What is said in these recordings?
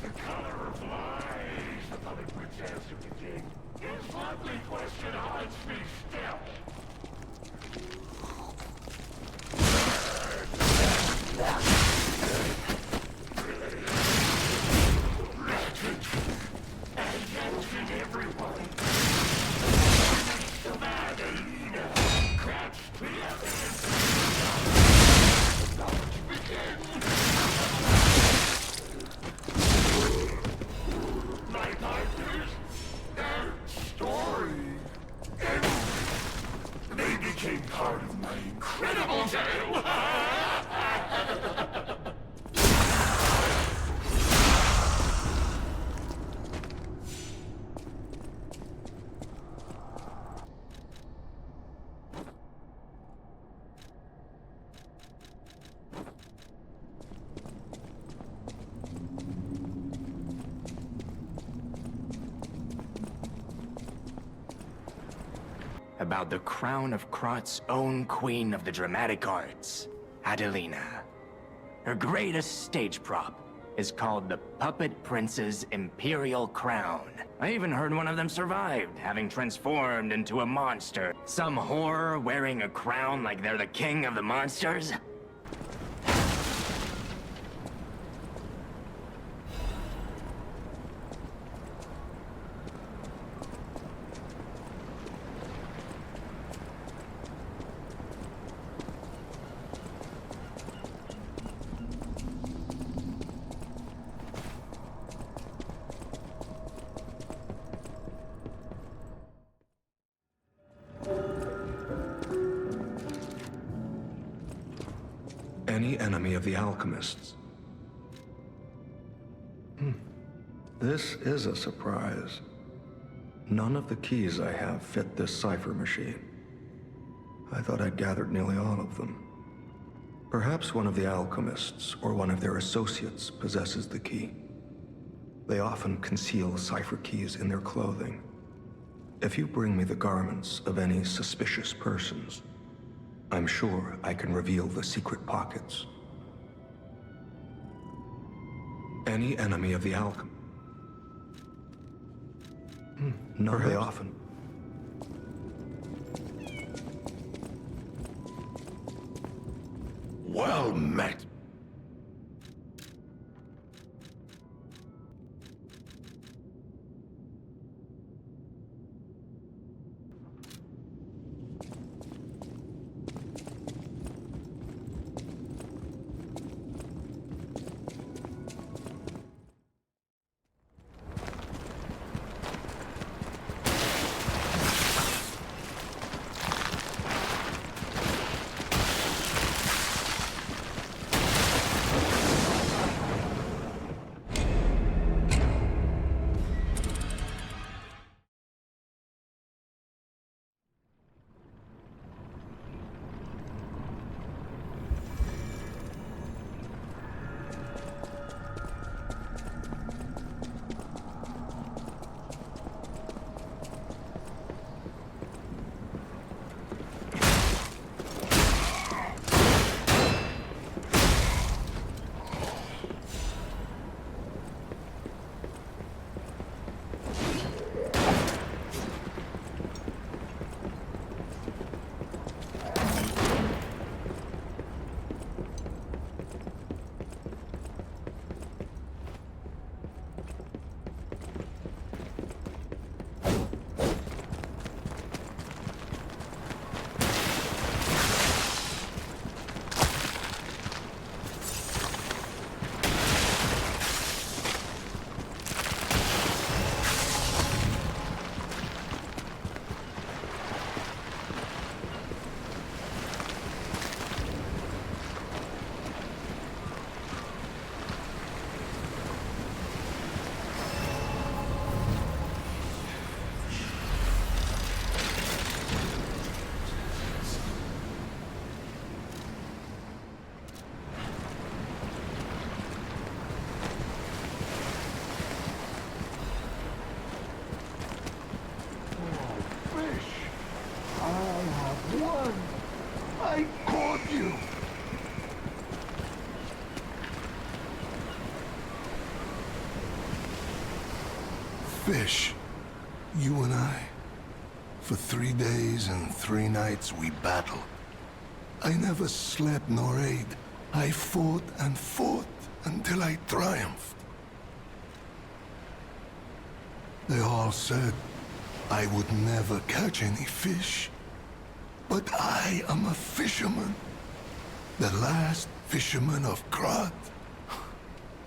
the color of lies. The public prince answered the king. His lovely question haunts me still. About the crown of Krot's own queen of the dramatic arts, Adelina. Her greatest stage prop is called the Puppet Prince's Imperial Crown. I even heard one of them survived, having transformed into a monster. Some whore wearing a crown like they're the king of the monsters? Any enemy of the alchemists? This is a surprise. None of the keys I have fit this cipher machine. I thought I'd gathered nearly all of them. Perhaps one of the alchemists or one of their associates possesses the key. They often conceal cipher keys in their clothing. If you bring me the garments of any suspicious persons, I'm sure I can reveal the secret pockets. Any enemy of the alchemy. No, they often. Well met. fish. You and I. For 3 days and 3 nights we battled. I never slept nor ate. I fought and fought until I triumphed. They all said I would never catch any fish. But I am a fisherman. The last fisherman of Krat.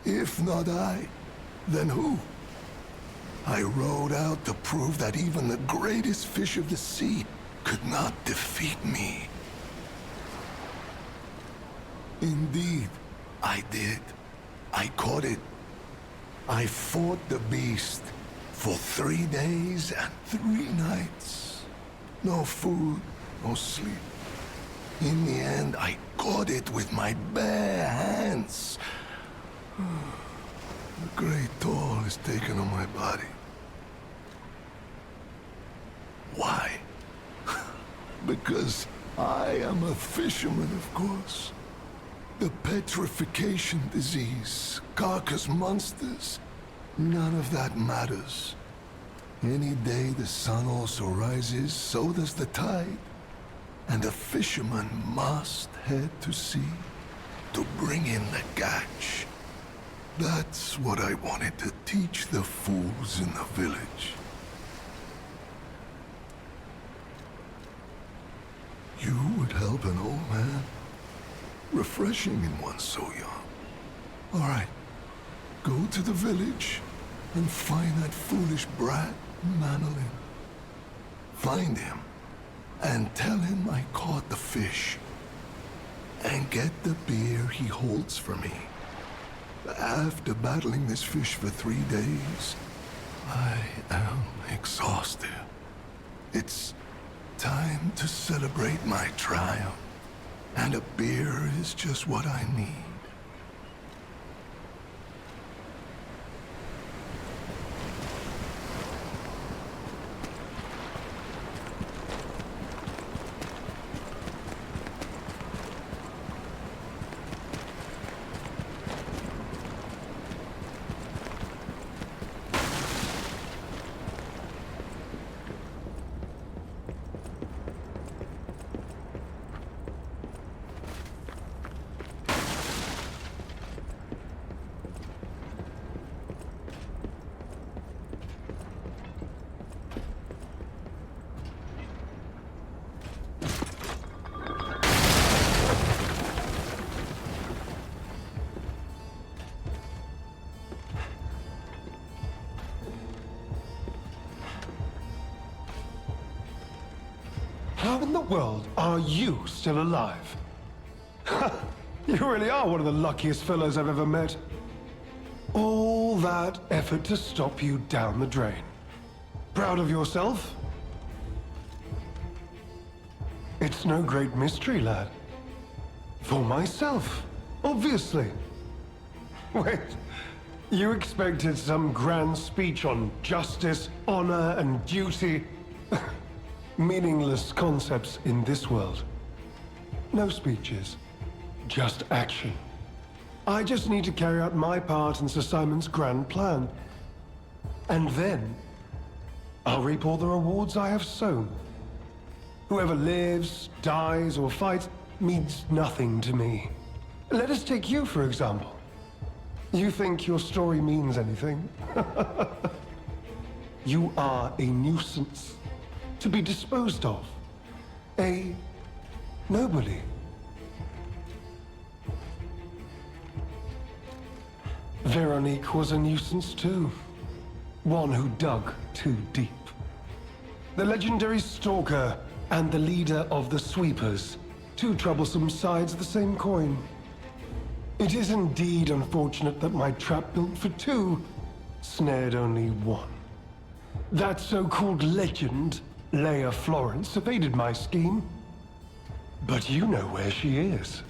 If not I, then who? I rowed out to prove that even the greatest fish of the sea could not defeat me. Indeed, I did. I caught it. I fought the beast for 3 days and 3 nights. No food, no sleep. In the end, I caught it with my bare hands. The great toll is taken on my body. Why? Because I am a fisherman, of course. The petrification disease, carcass monsters, none of that matters. Any day the sun also rises, so does the tide. And a fisherman must head to sea to bring in the catch. That's what I wanted to teach the fools in the village. You would help an old man? Refreshing in one so young. All right, go to the village and find that foolish brat, Manolin. Find him and tell him I caught the fish. And get the beer he holds for me. After battling this fish for 3 days, I am exhausted. It's time to celebrate my triumph. And a beer is just what I need. How in the world are you still alive? You really are one of the luckiest fellows I've ever met. All that effort to stop you down the drain. Proud of yourself? It's no great mystery, lad. For myself, obviously. Wait, you expected some grand speech on justice, honor, and duty? Meaningless concepts in this world. No speeches, just action. I just need to carry out my part in Sir Simon's grand plan. And then, I'll reap all the rewards I have sown. Whoever lives, dies, or fights means nothing to me. Let us take you, for example. You think your story means anything? You are a nuisance. To be disposed of. A nobody. Veronique was a nuisance too. One who dug too deep. The legendary stalker and the leader of the sweepers. Two troublesome sides of the same coin. It is indeed unfortunate that my trap built for two snared only one. That so-called legend, Leia Florence, evaded my scheme. But you know where she is.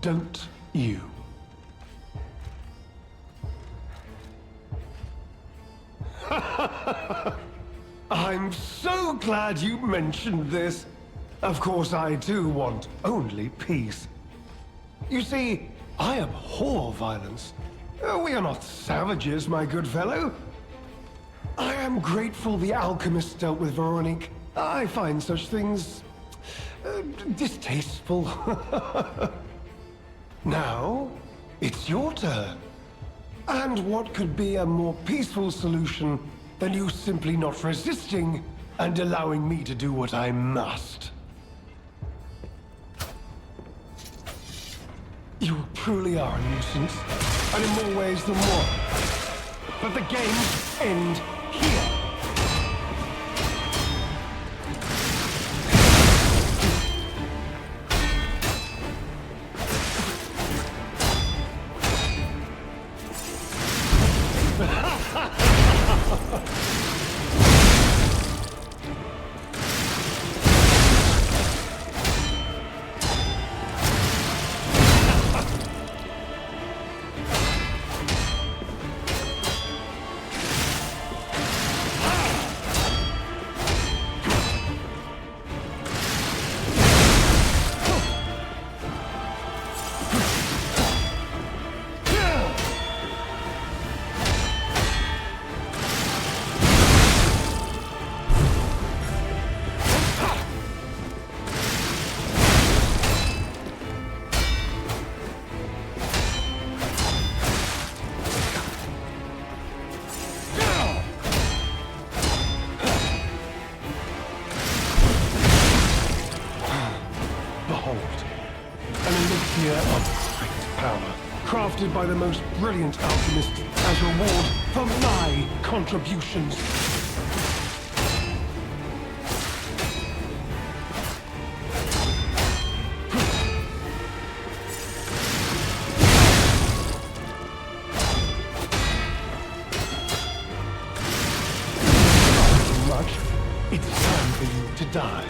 Don't you? I'm so glad you mentioned this. Of course, I too want only peace. You see, I abhor violence. We are not savages, my good fellow. I am grateful the alchemist dealt with Veronique. I find such things distasteful. Now, it's your turn. And what could be a more peaceful solution than you simply not resisting and allowing me to do what I must? You truly are a nuisance, and in more ways than one. But the games end here. Crafted by the most brilliant alchemist as reward for my contributions. Much. It's time for you to die.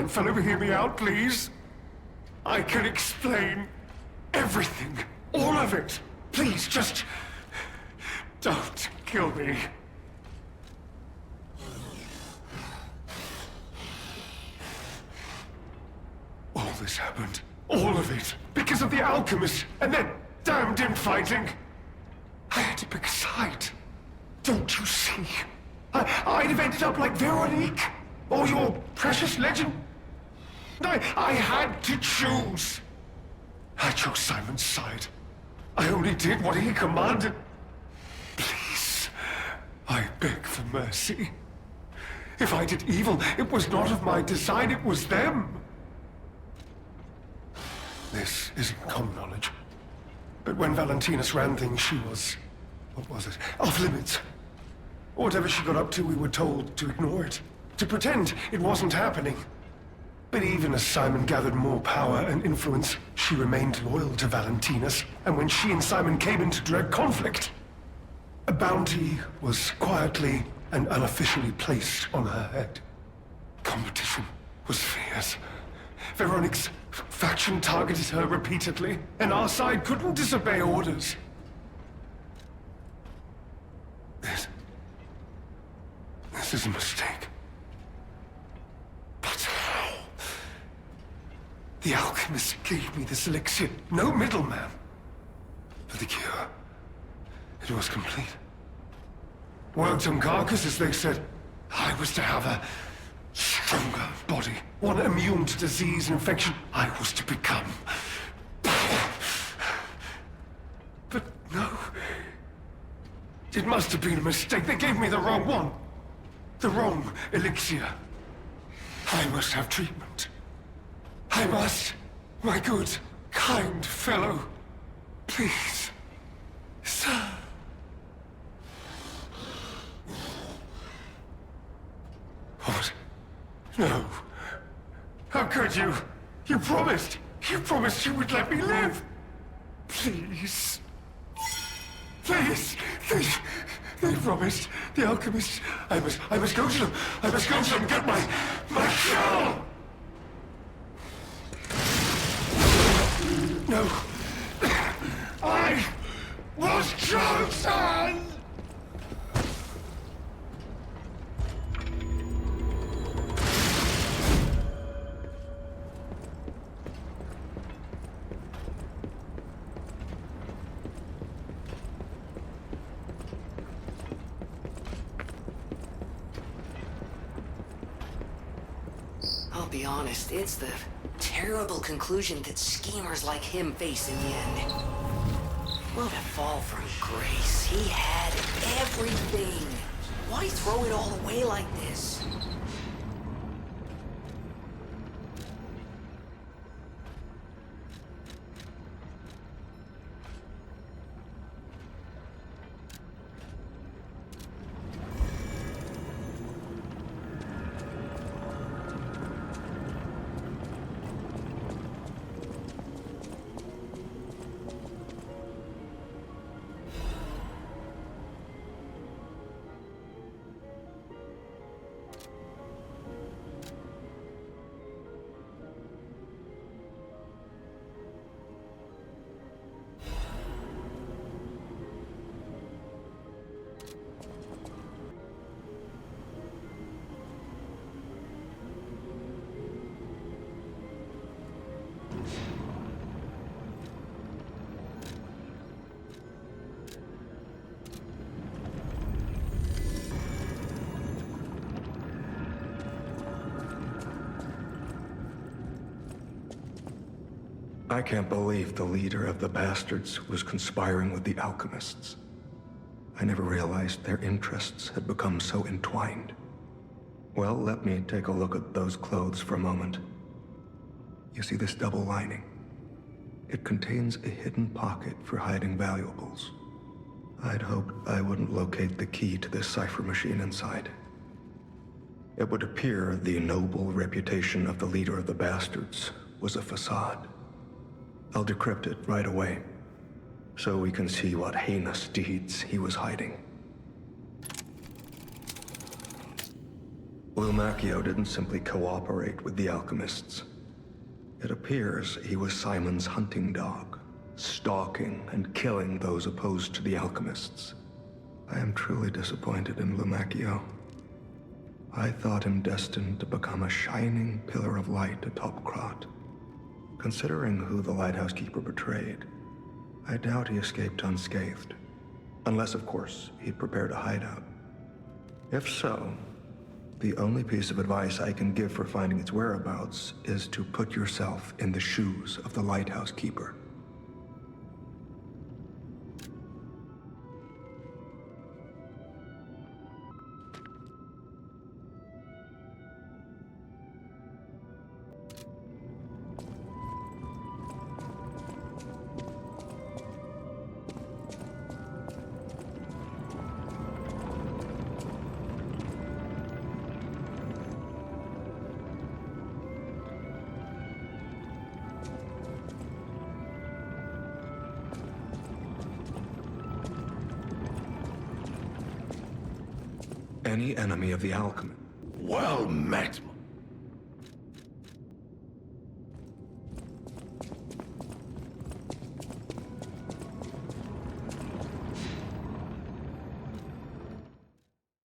Kind fellow, hear me out, please. I can explain everything. All of it. Please, just... don't kill me. All this happened. All of it. Because of the alchemist and their damned infighting. I had to pick a side. Don't you see? I'd have ended up like Veronique. Or your precious legend. I had to choose. I chose Simon's side. I only did what he commanded. Please, I beg for mercy. If I did evil, it was not of my design, it was them. This isn't common knowledge. But when Valentinus ran things, she was... what was it? Off limits. Whatever she got up to, we were told to ignore it. To pretend it wasn't happening. But even as Simon gathered more power and influence, she remained loyal to Valentinus. And when she and Simon came into direct conflict, a bounty was quietly and unofficially placed on her head. Competition was fierce. Veronique's faction targeted her repeatedly, and our side couldn't disobey orders. This is a mistake. But how? The alchemist gave me this elixir, no middleman. For the cure, it was complete. Worked on carcasses, they said. I was to have a stronger body, one immune to disease and infection. I was to become... But no. It must have been a mistake. They gave me the wrong one. The wrong elixir. I must have treatment. I must. My good, kind fellow. Please. Sir. What? No. How could you? You promised. You promised you would let me live. Please. Please. They promised. The alchemist. I must go to them. I must go to them and get my cure. No. I was chosen! I'll be honest, it's the terrible conclusion that schemers like him face in the end. What a fall from grace. He had everything. Why throw it all away like this? I can't believe the leader of the bastards was conspiring with the alchemists. I never realized their interests had become so entwined. Well, let me take a look at those clothes for a moment. You see this double lining? It contains a hidden pocket for hiding valuables. I'd hoped I wouldn't locate the key to this cipher machine inside. It would appear the noble reputation of the leader of the bastards was a facade. I'll decrypt it right away, so we can see what heinous deeds he was hiding. Lumacchio didn't simply cooperate with the alchemists. It appears he was Simon's hunting dog, stalking and killing those opposed to the alchemists. I am truly disappointed in Lumacchio. I thought him destined to become a shining pillar of light atop Krat. Considering who the lighthouse keeper betrayed, I doubt he escaped unscathed. Unless, of course, he'd prepared a hideout. If so, the only piece of advice I can give for finding its whereabouts is to put yourself in the shoes of the lighthouse keeper. Any enemy of the alchemy. Well met,